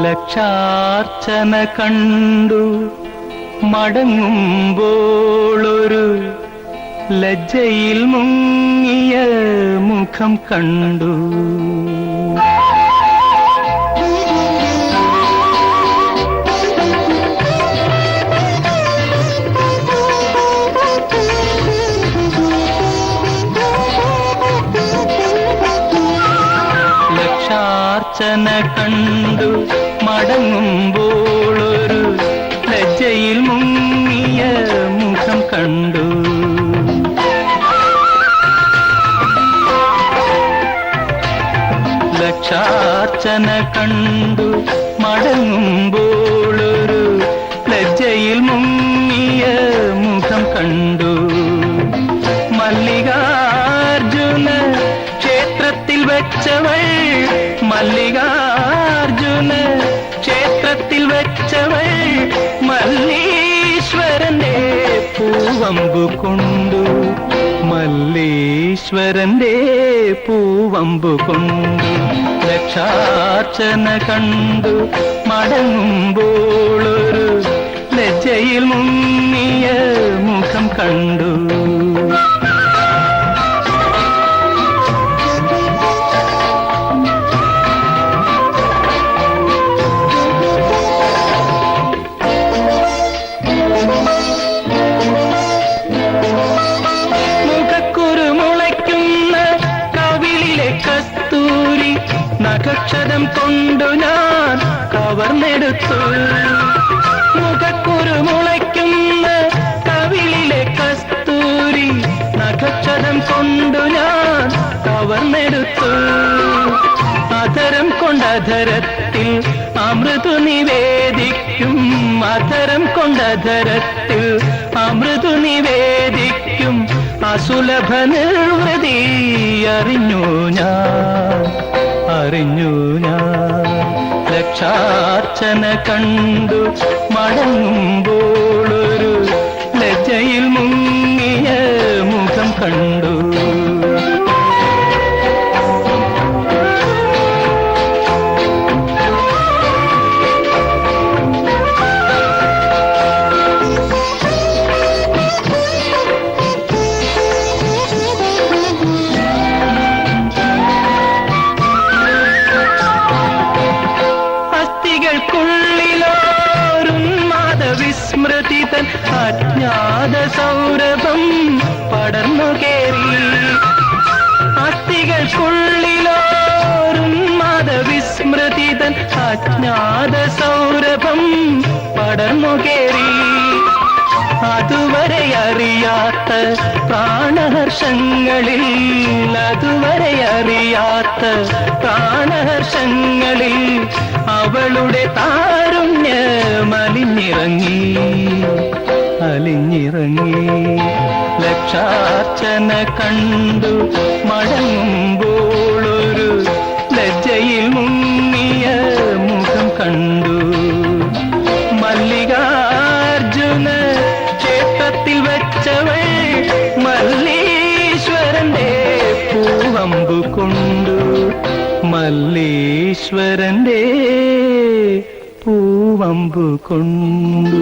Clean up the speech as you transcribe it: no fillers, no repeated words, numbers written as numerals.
ലക്ഷാർച്ചന കണ്ടു മടങ്ങുമ്പോളൊരു ലജ്ജയിൽ മുങ്ങിയ മുഖം കണ്ടു. ലക്ഷാർച്ചന കണ്ടു മടങ്ങുമ്പോളൊരു ലജ്ജയിൽ മുങ്ങിയ മുഖം കണ്ടു. ലക്ഷാർച്ചന കണ്ടു മടങ്ങുമ്പോളൊരു ലജ്ജയിൽ മുങ്ങിയ മുഖം കണ്ടു. മല്ലികാർജുന ക്ഷേത്രത്തിൽ വെച്ചവൾ, മല്ലികാർജുന ക്ഷേത്രത്തിൽ വെച്ചവൾ മല്ലീശ്വരന്റെ പൂവമ്പു കൊണ്ടു, മല്ലീശ്വരന്റെ പൂവമ്പു കൊണ്ടു. ലക്ഷാർച്ചന കണ്ടു മടങ്ങുമ്പോളൊരു ലജ്ജയിൽ മുങ്ങിയ മുഖം കണ്ടു. നഖക്ഷരം കൊണ്ടു ഞാൻ കവർന്നെടുത്തു. മുഖക്കുരു മുളയ്ക്കുന്ന കവിളിലെ കസ്തൂരി നഖക്ഷരം കൊണ്ടു ഞാൻ കവർന്നെടുത്തു. അധരം കൊണ്ടധരത്തിൽ അമൃതു നിവേദിക്കും, അധരം കൊണ്ടധരത്തിൽ അമൃതു നിവേദിക്കും അസുലഭ നിർവൃതി അറിഞ്ഞു ഞാൻ, അറിഞ്ഞു ഞാൻ. ലക്ഷാർച്ചന കണ്ടു മടങ്ങുമ്പോളൊരു ലജ്ജയിൽ മുങ്ങിയ മുഖം കണ്ടു. വിസ്മൃതിതൻ അജ്ഞാത സൗരഭം പടർന്നു കേറി, അസ്ഥികൾക്കുള്ളിലോരുന്മാദ വിസ്മൃതിതൻ അജ്ഞാത സൗരഭം പടർന്നു കേറി. അതുവരെ അറിയാത്ത പ്രാണഹർഷങ്ങളിൽ, അതുവരെ അറിയാത്ത പ്രാണഹർഷങ്ങളിൽ അവളുടെ താരുണ്യമലിഞ്ഞിറങ്ങി, അലിഞ്ഞിറങ്ങി. ലക്ഷാർച്ചന കണ്ടു മടങ്ങുമ്പോളൊരു ലജ്ജയിൽ മുങ്ങിയ മുഖം കണ്ടു. മല്ലികാർജുന ക്ഷേത്രത്തിൽ വെച്ചവൾ മല്ലീശ്വരന്റെ പൂവമ്പു കൊണ്ടു, മല്ലീശ്വരന്റെ പൂവമ്പു കൊണ്ടു.